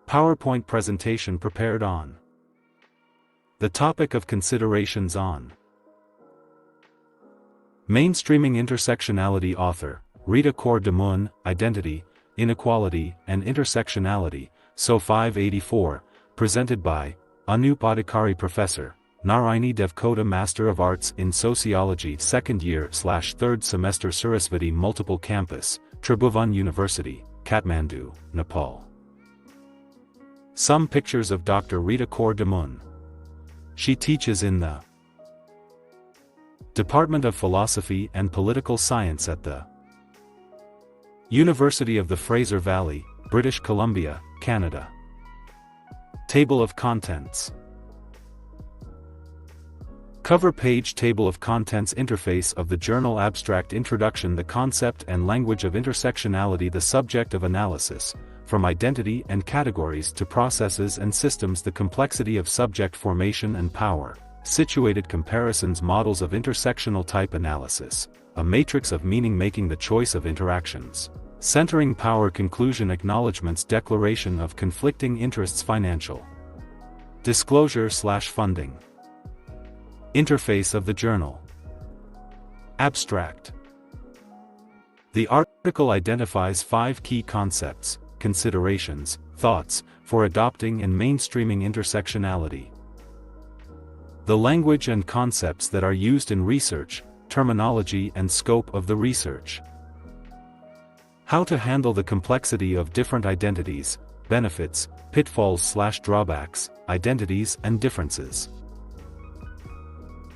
PowerPoint presentation prepared on the topic of considerations on mainstreaming intersectionality. Author, Rita Kaur. Dhamoon, Identity, Inequality and Intersectionality, So 584, presented by Anup Adhikari, Professor, Narayani Devkota, Master of Arts in Sociology, 2nd year/3rd semester, Sarasvati Multiple Campus, Tribhuvan University, Kathmandu, Nepal. Some pictures of Dr. Rita Kaur Dhamoon. She teaches in the Department of Philosophy and Political Science at the University of the Fraser Valley, British Columbia, Canada. Table of Contents. Cover page. Table of Contents. Interface of the journal. Abstract introduction. The concept and language of intersectionality. The subject of analysis, from identity and categories to processes and systems. The complexity of subject formation and power. Situated comparisons. Models of intersectional type analysis. A matrix of meaning. Making the choice of interactions. Centering power. Conclusion. Acknowledgements. Declaration of conflicting interests. Financial disclosure/funding. Interface of the journal. Abstract. The article identifies 5 key concepts, considerations, thoughts, for adopting and mainstreaming intersectionality. The language and concepts that are used in research, terminology and scope of the research. How to handle the complexity of different identities, benefits, pitfalls/drawbacks, identities and differences.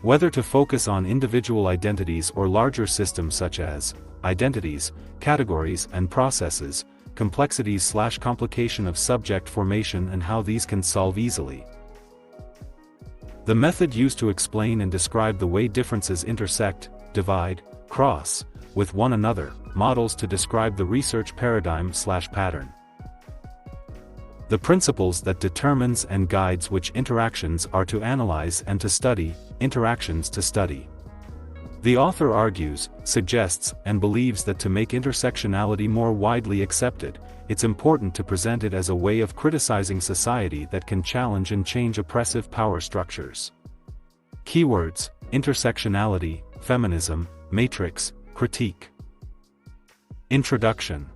Whether to focus on individual identities or larger systems such as identities, categories and processes, complexities/complication of subject formation and how these can solve easily. The method used to explain and describe the way differences intersect, divide, cross, with one another, models to describe the research paradigm/pattern. The principles that determines and guides which interactions are to analyze and to study, interactions to study. The author argues, suggests, and believes that to make intersectionality more widely accepted, it's important to present it as a way of criticizing society that can challenge and change oppressive power structures. Keywords: intersectionality, feminism, matrix, critique. Introduction.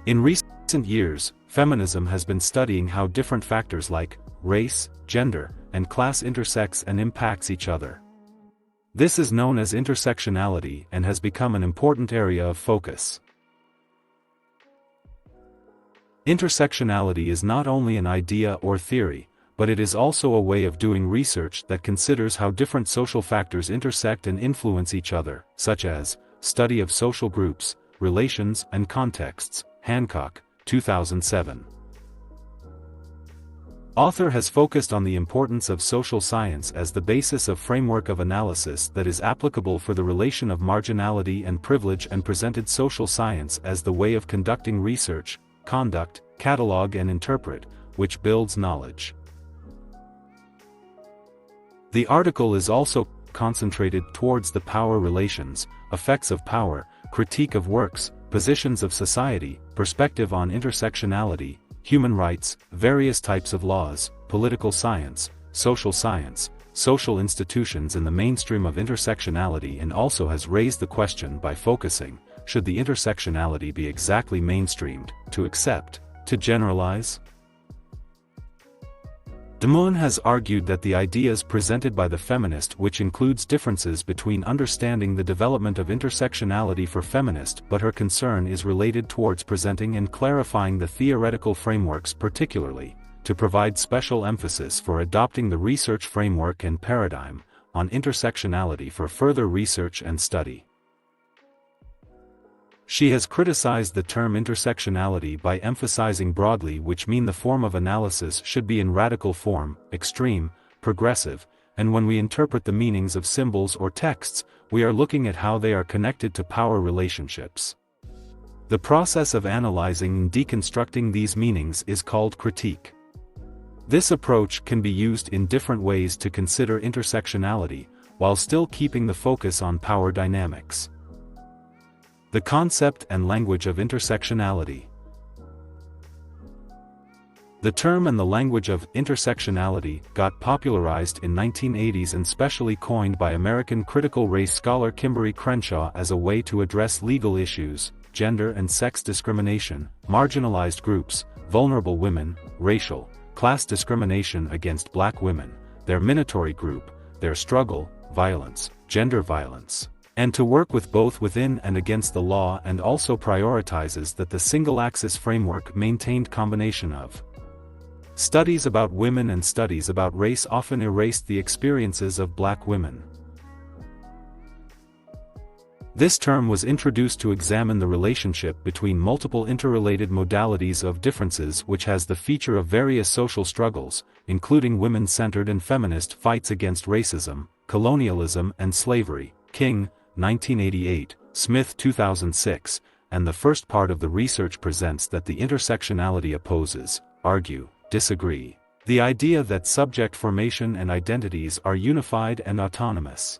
In recent years, feminism has been studying how different factors like race, gender, and class intersects and impacts each other. This is known as intersectionality and has become an important area of focus. Intersectionality is not only an idea or theory, but it is also a way of doing research that considers how different social factors intersect and influence each other, such as study of social groups, relations and contexts. Hancock, 2007. Author has focused on the importance of social science as the basis of framework of analysis that is applicable for the relation of marginality and privilege and presented social science as the way of conducting research, conduct, catalog and interpret, which builds knowledge. The article is also concentrated towards the power relations, effects of power, critique of works, positions of society, perspective on intersectionality, human rights, various types of laws, political science, social institutions in the mainstream of intersectionality, and also has raised the question by focusing, should the intersectionality be exactly mainstreamed, to accept, to generalize? Dhamoon has argued that the ideas presented by the feminist, which includes differences between understanding the development of intersectionality for feminist, but her concern is related towards presenting and clarifying the theoretical frameworks, particularly, to provide special emphasis for adopting the research framework and paradigm on intersectionality for further research and study. She has criticized the term intersectionality by emphasizing broadly which mean the form of analysis should be in radical form, extreme, progressive, and when we interpret the meanings of symbols or texts, we are looking at how they are connected to power relationships. The process of analyzing and deconstructing these meanings is called critique. This approach can be used in different ways to consider intersectionality, while still keeping the focus on power dynamics. The concept and language of intersectionality. The term and the language of intersectionality got popularized in 1980s and specially coined by American critical race scholar Kimberly Crenshaw as a way to address legal issues, gender and sex discrimination, marginalized groups, vulnerable women, racial, class discrimination against black women, their minority group, their struggle, violence, gender violence, and to work with both within and against the law, and also prioritizes that the single-axis framework maintained combination of studies about women and studies about race often erased the experiences of black women. This term was introduced to examine the relationship between multiple interrelated modalities of differences, which has the feature of various social struggles, including women-centered and feminist fights against racism, colonialism and slavery. King, 1988, Smith 2006, and the first part of the research presents that the intersectionality opposes, argue, disagree, the idea that subject formation and identities are unified and autonomous.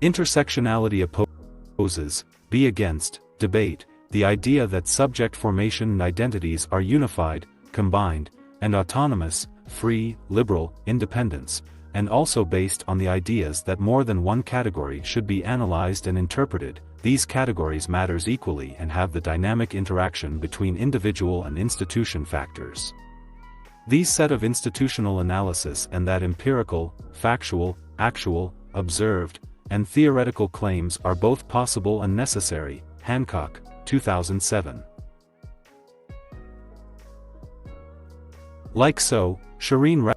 Intersectionality opposes, be against, debate, the idea that subject formation and identities are unified, combined, and autonomous, free, liberal, independence, and also based on the ideas that more than one category should be analyzed and interpreted. These categories matters equally and have the dynamic interaction between individual and institution factors. These set of institutional analysis and that empirical, factual, actual, observed, and theoretical claims are both possible and necessary. Hancock, 2007. Like so, Shireen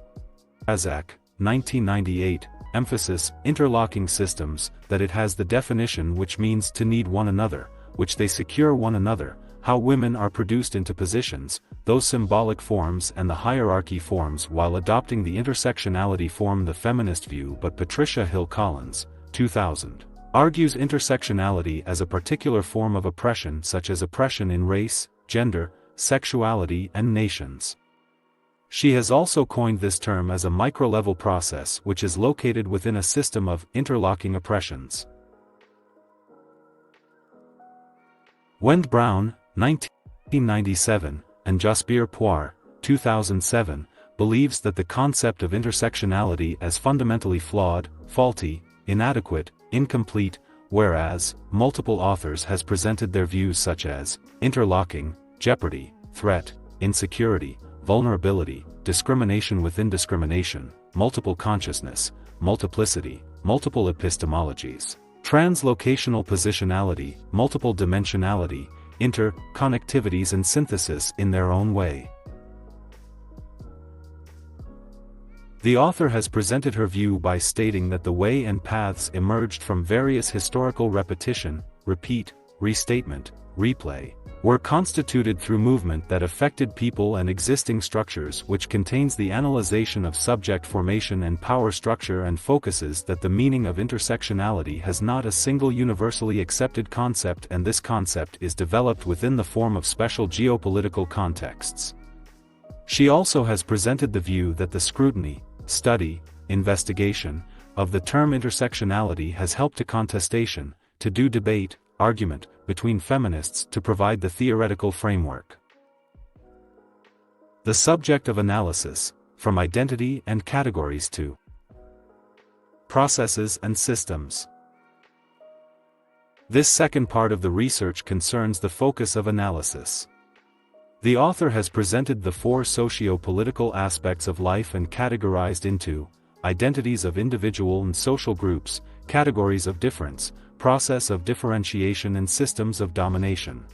Razak, 1998, emphasis, interlocking systems, that it has the definition which means to need one another, which they secure one another, how women are produced into positions, those symbolic forms and the hierarchy forms, while adopting the intersectionality form the feminist view. But Patricia Hill Collins, 2000, argues intersectionality as a particular form of oppression, such as oppression in race, gender, sexuality and nations. She has also coined this term as a micro-level process which is located within a system of interlocking oppressions. Wend Brown, 1997, and Jasbir Puar, 2007, believes that the concept of intersectionality as fundamentally flawed, faulty, inadequate, incomplete, whereas multiple authors has presented their views such as interlocking, jeopardy, threat, insecurity, vulnerability, discrimination within discrimination, multiple consciousness, multiplicity, multiple epistemologies, translocational positionality, multiple dimensionality, interconnectivities and synthesis in their own way. The author has presented her view by stating that the way and paths emerged from various historical repetition, repeat, restatement, replay, were constituted through movement that affected people and existing structures, which contains the analyzation of subject formation and power structure, and focuses that the meaning of intersectionality has not a single universally accepted concept, and this concept is developed within the form of special geopolitical contexts. She also has presented the view that the scrutiny, study, investigation, of the term intersectionality has helped to contestation, to do debate, argument, between feminists to provide the theoretical framework. The subject of analysis, from identity and categories to processes and systems. This second part of the research concerns the focus of analysis. The author has presented the four socio-political aspects of life and categorized into identities of individual and social groups, categories of difference, process of differentiation and systems of domination.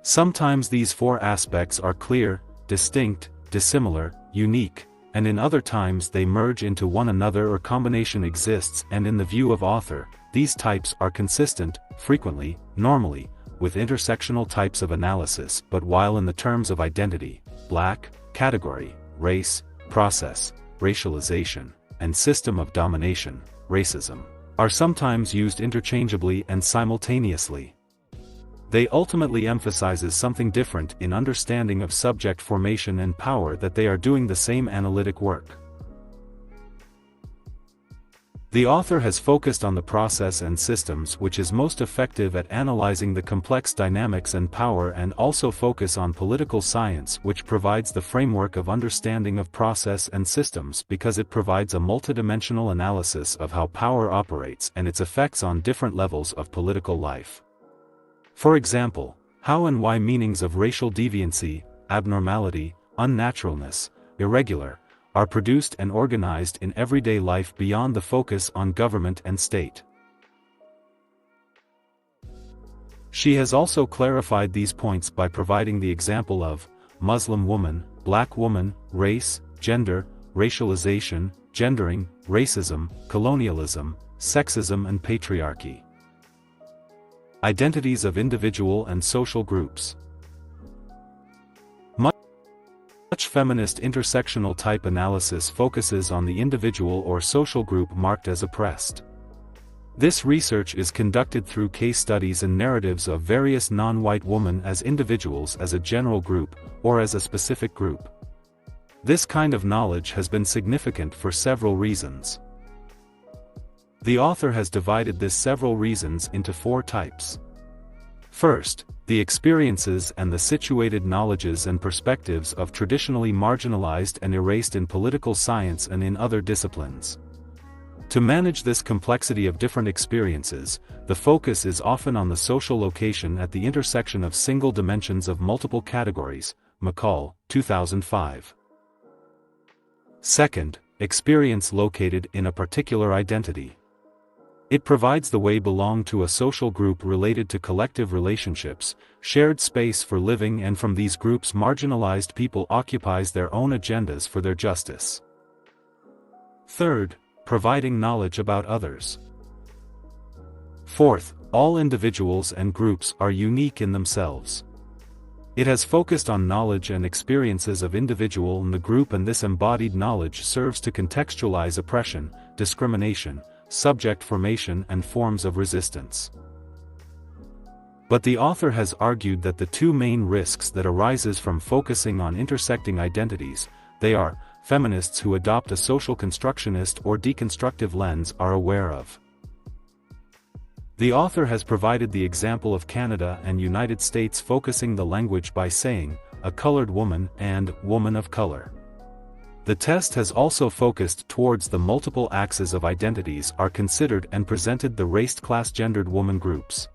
Sometimes these four aspects are clear, distinct, dissimilar, unique, and in other times they merge into one another or combination exists, and in the view of author, these types are consistent, frequently, normally, with intersectional types of analysis. But while in the terms of identity, black, category, race, process, racialization, and system of domination, racism, are sometimes used interchangeably and simultaneously. They ultimately emphasizes something different in understanding of subject formation and power, that they are doing the same analytic work. The author has focused on the process and systems which is most effective at analyzing the complex dynamics and power, and also focus on political science, which provides the framework of understanding of process and systems because it provides a multidimensional analysis of how power operates and its effects on different levels of political life. For example, how and why meanings of racial deviancy, abnormality, unnaturalness, irregular, are produced and organized in everyday life beyond the focus on government and state. She has also clarified these points by providing the example of Muslim woman, black woman, race, gender, racialization, gendering, racism, colonialism, sexism and patriarchy. Identities of individual and social groups. Much feminist intersectional type analysis focuses on the individual or social group marked as oppressed. This research is conducted through case studies and narratives of various non-white women as individuals as a general group, or as a specific group. This kind of knowledge has been significant for several reasons. The author has divided this several reasons into 4 types. First, the experiences and the situated knowledges and perspectives of traditionally marginalized and erased in political science and in other disciplines. To manage this complexity of different experiences, the focus is often on the social location at the intersection of single dimensions of multiple categories, McCall, 2005. Second, experience located in a particular identity. It provides the way belong to a social group related to collective relationships, shared space for living, and from these groups marginalized people occupies their own agendas for their justice. Third, providing knowledge about others. Fourth, all individuals and groups are unique in themselves. It has focused on knowledge and experiences of individual and the group, and this embodied knowledge serves to contextualize oppression, discrimination, subject formation and forms of resistance. But the author has argued that the 2 main risks that arises from focusing on intersecting identities, they are, feminists who adopt a social constructionist or deconstructive lens are aware of. The author has provided the example of Canada and United States focusing the language by saying, a colored woman and woman of color. The test has also focused towards the multiple axes of identities are considered and presented the race, class, gendered woman groups.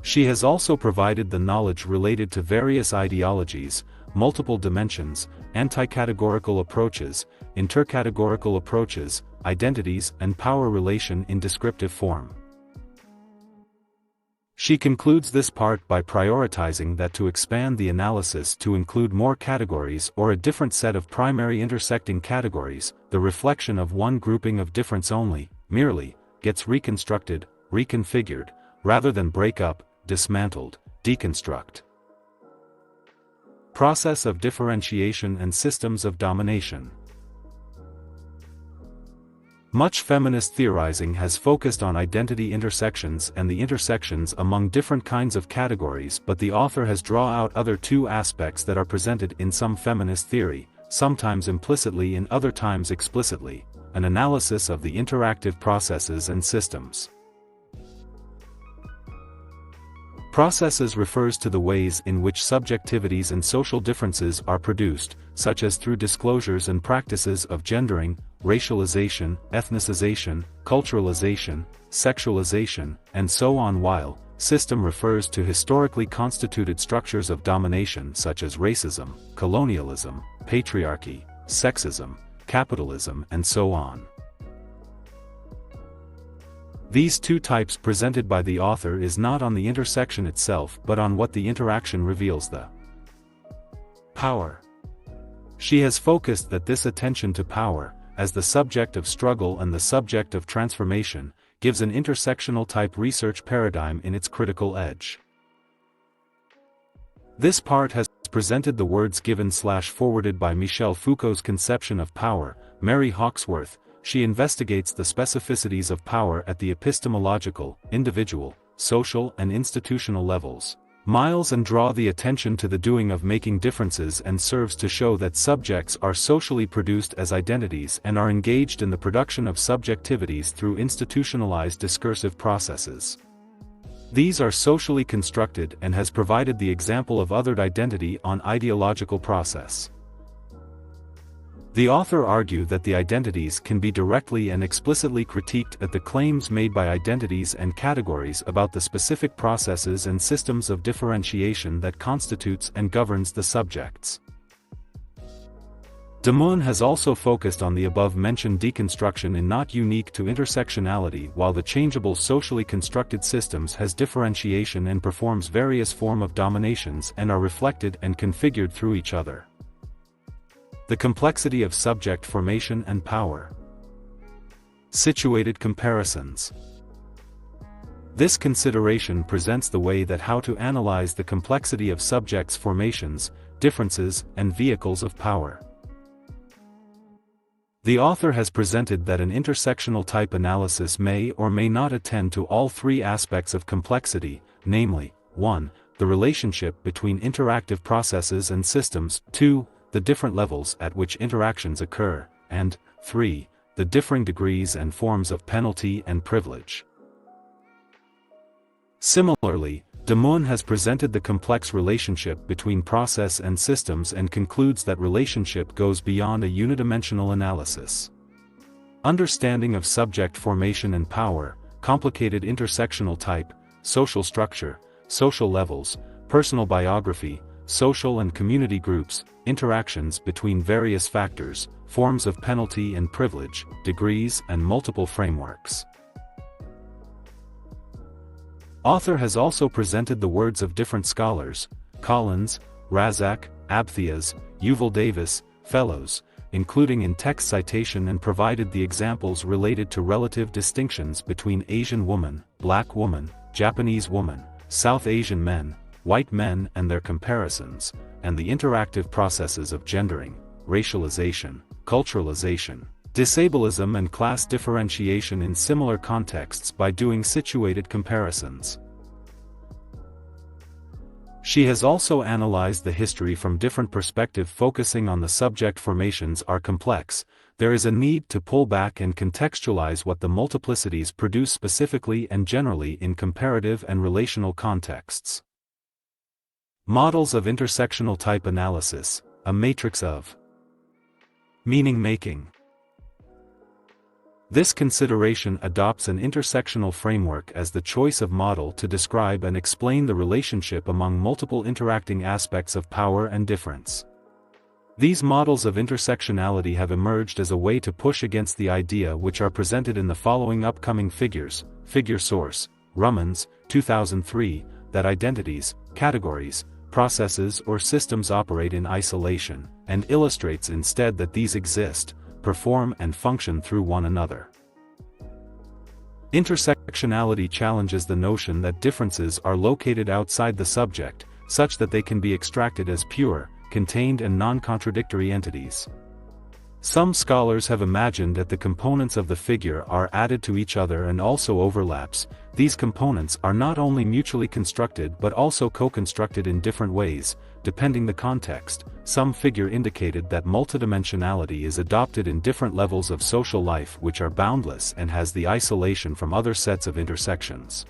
She has also provided the knowledge related to various ideologies, multiple dimensions, anti-categorical approaches, intercategorical approaches, identities and power relation in descriptive form. She concludes this part by prioritizing that to expand the analysis to include more categories or a different set of primary intersecting categories, the reflection of one grouping of difference only, merely, gets reconstructed, reconfigured, rather than break up, dismantled, deconstruct. Process of differentiation and systems of domination. Much feminist theorizing has focused on identity intersections and the intersections among different kinds of categories, but the author has drawn out other 2 aspects that are presented in some feminist theory, sometimes implicitly and other times explicitly, an analysis of the interactive processes and systems. Processes refers to the ways in which subjectivities and social differences are produced, such as through disclosures and practices of gendering, racialization, ethnicization, culturalization, sexualization, and so on, while system refers to historically constituted structures of domination such as racism, colonialism, patriarchy, sexism, capitalism, and so on. These 2 types presented by the author is not on the intersection itself but on what the interaction reveals, the power. She has focused that this attention to power, as the subject of struggle and the subject of transformation, gives an intersectional type research paradigm in its critical edge. This part has presented the words given/forwarded by Michel Foucault's conception of power, Mary Hawksworth. She investigates the specificities of power at the epistemological, individual, social and institutional levels. Miles and draw the attention to the doing of making differences and serves to show that subjects are socially produced as identities and are engaged in the production of subjectivities through institutionalized discursive processes. These are socially constructed and has provided the example of othered identity on ideological process. The author argued that the identities can be directly and explicitly critiqued at the claims made by identities and categories about the specific processes and systems of differentiation that constitutes and governs the subjects. Dhamoon has also focused on the above-mentioned deconstruction in not unique to intersectionality, while the changeable socially constructed systems has differentiation and performs various forms of dominations and are reflected and configured through each other. The complexity of subject formation and power. Situated comparisons. This consideration presents the way that how to analyze the complexity of subjects' formations, differences, and vehicles of power. The author has presented that an intersectional type analysis may or may not attend to all three aspects of complexity, namely, 1. The relationship between interactive processes and systems, 2. The different levels at which interactions occur, and 3. The differing degrees and forms of penalty and privilege. Similarly, Dhamoon has presented the complex relationship between process and systems and concludes that relationship goes beyond a unidimensional analysis. Understanding of subject formation and power, complicated intersectional type, social structure, social levels, personal biography, social and community groups, interactions between various factors, forms of penalty and privilege, degrees and multiple frameworks. Author has also presented the words of different scholars, Collins, Razak, Abthias, Yuval Davis, Fellows, including in text citation, and provided the examples related to relative distinctions between Asian woman, Black woman, Japanese woman, South Asian men, white men and their comparisons, and the interactive processes of gendering, racialization, culturalization, disableism and class differentiation in similar contexts by doing situated comparisons. She has also analyzed the history from different perspectives, focusing on the subject formations are complex. There is a need to pull back and contextualize what the multiplicities produce specifically and generally in comparative and relational contexts. Models of intersectional type analysis, a matrix of meaning-making. This consideration adopts an intersectional framework as the choice of model to describe and explain the relationship among multiple interacting aspects of power and difference. These models of intersectionality have emerged as a way to push against the idea which are presented in the following upcoming figures. Figure source, Rummans, 2003, that identities, categories, processes or systems operate in isolation, and illustrates instead that these exist, perform and function through one another. Intersectionality challenges the notion that differences are located outside the subject, such that they can be extracted as pure, contained and non-contradictory entities. Some scholars have imagined that the components of the figure are added to each other and also overlaps. These components are not only mutually constructed but also co-constructed in different ways, depending the context. Some figure indicated that multidimensionality is adopted in different levels of social life which are boundless and has the isolation from other sets of intersections.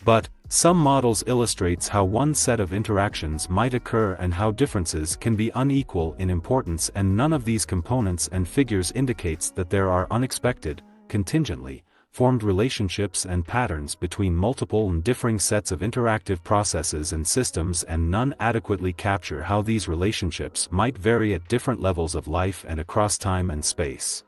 But some models illustrates how one set of interactions might occur and how differences can be unequal in importance, and none of these components and figures indicates that there are unexpected, contingently formed relationships and patterns between multiple and differing sets of interactive processes and systems, and none adequately capture how these relationships might vary at different levels of life and across time and space.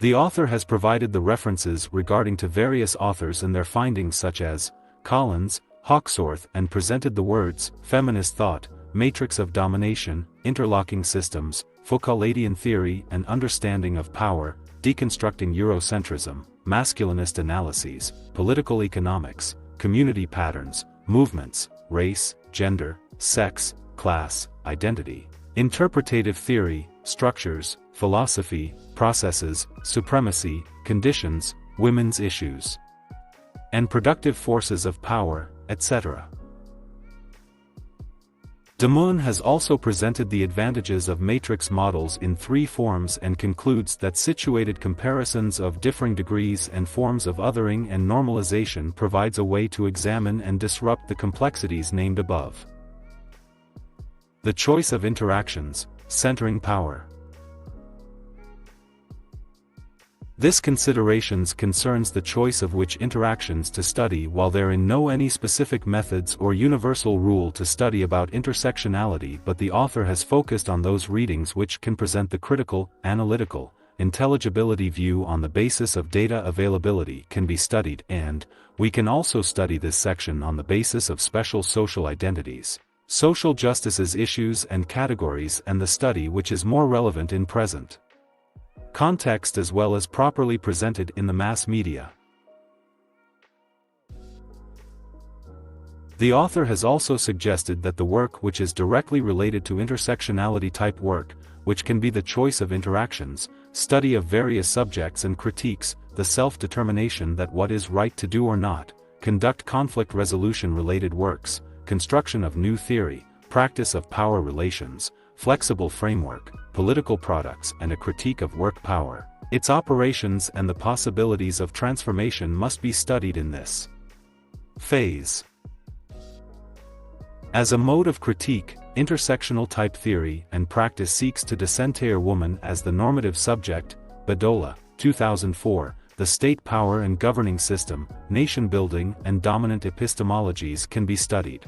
The author has provided the references regarding to various authors and their findings such as Collins, Hawksworth, and presented the words, feminist thought, matrix of domination, interlocking systems, Foucauldian theory and understanding of power, deconstructing Eurocentrism, masculinist analyses, political economics, community patterns, movements, race, gender, sex, class, identity, interpretative theory, structures, philosophy, processes, supremacy, conditions, women's issues, and productive forces of power, etc. Dhamoon has also presented the advantages of matrix models in three forms and concludes that situated comparisons of differing degrees and forms of othering and normalization provides a way to examine and disrupt the complexities named above. The choice of interactions, centering power. This considerations concerns the choice of which interactions to study, while there in no any specific methods or universal rule to study about intersectionality, but the author has focused on those readings which can present the critical, analytical, intelligibility view on the basis of data availability can be studied, and we can also study this section on the basis of special social identities, social justices issues and categories, and the study which is more relevant in present context as well as properly presented in the mass media. The author has also suggested that the work which is directly related to intersectionality type work, which can be the choice of interactions, study of various subjects and critiques, the self-determination that what is right to do or not, conduct conflict resolution related works, construction of new theory, practice of power relations, flexible framework, political products, and a critique of work power, its operations and the possibilities of transformation must be studied in this phase. As a mode of critique, intersectional type theory and practice seeks to decenter woman as the normative subject. Badola, 2004, the state power and governing system, nation building and dominant epistemologies can be studied.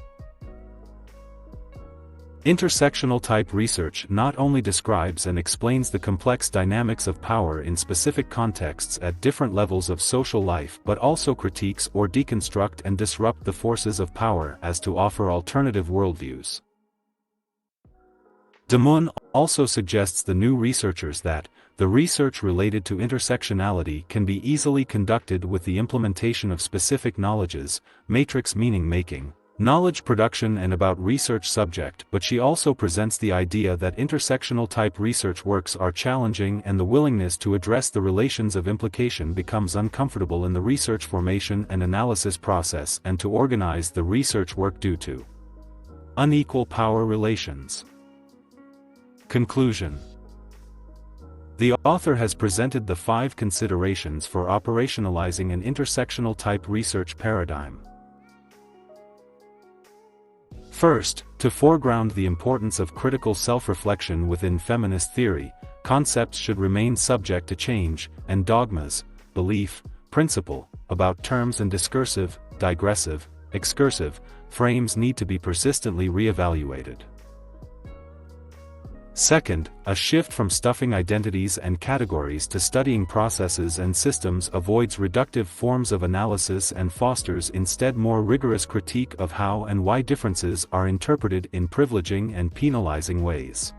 Intersectional type research not only describes and explains the complex dynamics of power in specific contexts at different levels of social life, but also critiques or deconstruct and disrupt the forces of power as to offer alternative worldviews. Dhamoon also suggests the new researchers that the research related to intersectionality can be easily conducted with the implementation of specific knowledges, matrix meaning making, knowledge production and about research subject, but she also presents the idea that intersectional type research works are challenging and the willingness to address the relations of implication becomes uncomfortable in the research formation and analysis process and to organize the research work due to unequal power relations. Conclusion. The author has presented the 5 considerations for operationalizing an intersectional type research paradigm. First, to foreground the importance of critical self-reflection within feminist theory, concepts should remain subject to change, and dogmas, belief, principle, about terms and discursive, digressive, excursive, frames need to be persistently re-evaluated. Second, a shift from stuffing identities and categories to studying processes and systems avoids reductive forms of analysis and fosters instead more rigorous critique of how and why differences are interpreted in privileging and penalizing ways.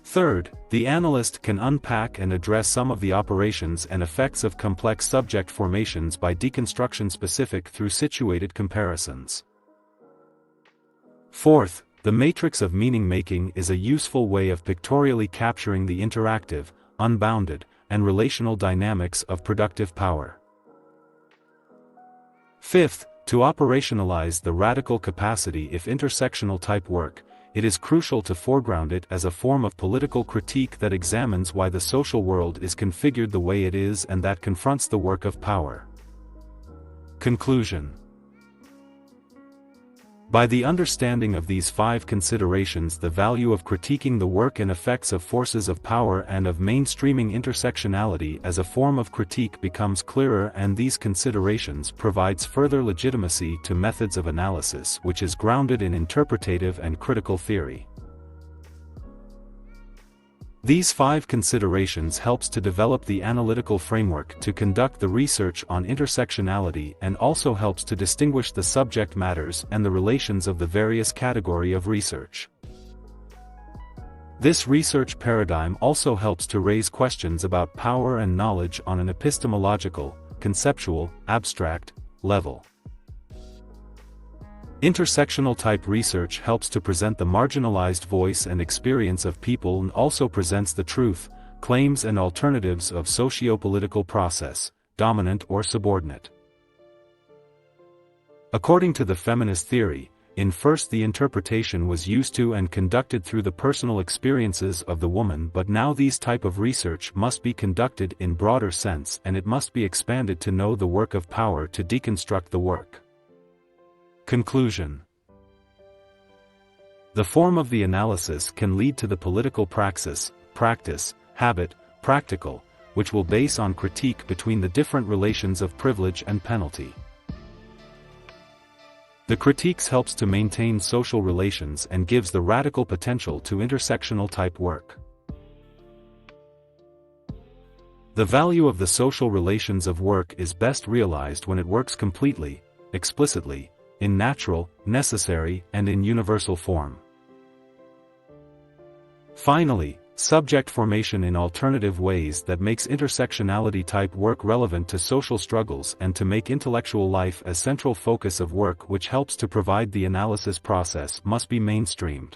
Third, the analyst can unpack and address some of the operations and effects of complex subject formations by deconstruction specific through situated comparisons. Fourth, the matrix of meaning-making is a useful way of pictorially capturing the interactive, unbounded, and relational dynamics of productive power. Fifth, to operationalize the radical capacity of intersectional type work, it is crucial to foreground it as a form of political critique that examines why the social world is configured the way it is and that confronts the work of power. Conclusion. By the understanding of these 5 considerations, the value of critiquing the work and effects of forces of power and of mainstreaming intersectionality as a form of critique becomes clearer, and these considerations provides further legitimacy to methods of analysis which is grounded in interpretative and critical theory. These 5 considerations helps to develop the analytical framework to conduct the research on intersectionality and also helps to distinguish the subject matters and the relations of the various category of research. This research paradigm also helps to raise questions about power and knowledge on an epistemological, conceptual, abstract level. Intersectional type research helps to present the marginalized voice and experience of people and also presents the truth, claims and alternatives of socio-political process, dominant or subordinate. According to the feminist theory, in first the interpretation was used to and conducted through the personal experiences of the woman, but now these type of research must be conducted in broader sense, and it must be expanded to know the work of power to deconstruct the work. Conclusion. The form of the analysis can lead to the political praxis, practice, habit, practical, which will base on critique between the different relations of privilege and penalty. The critiques helps to maintain social relations and gives the radical potential to intersectional type work. The value of the social relations of work is best realized when it works completely, explicitly, in natural, necessary, and in universal form. Finally, subject formation in alternative ways that makes intersectionality type work relevant to social struggles and to make intellectual life a central focus of work which helps to provide the analysis process must be mainstreamed.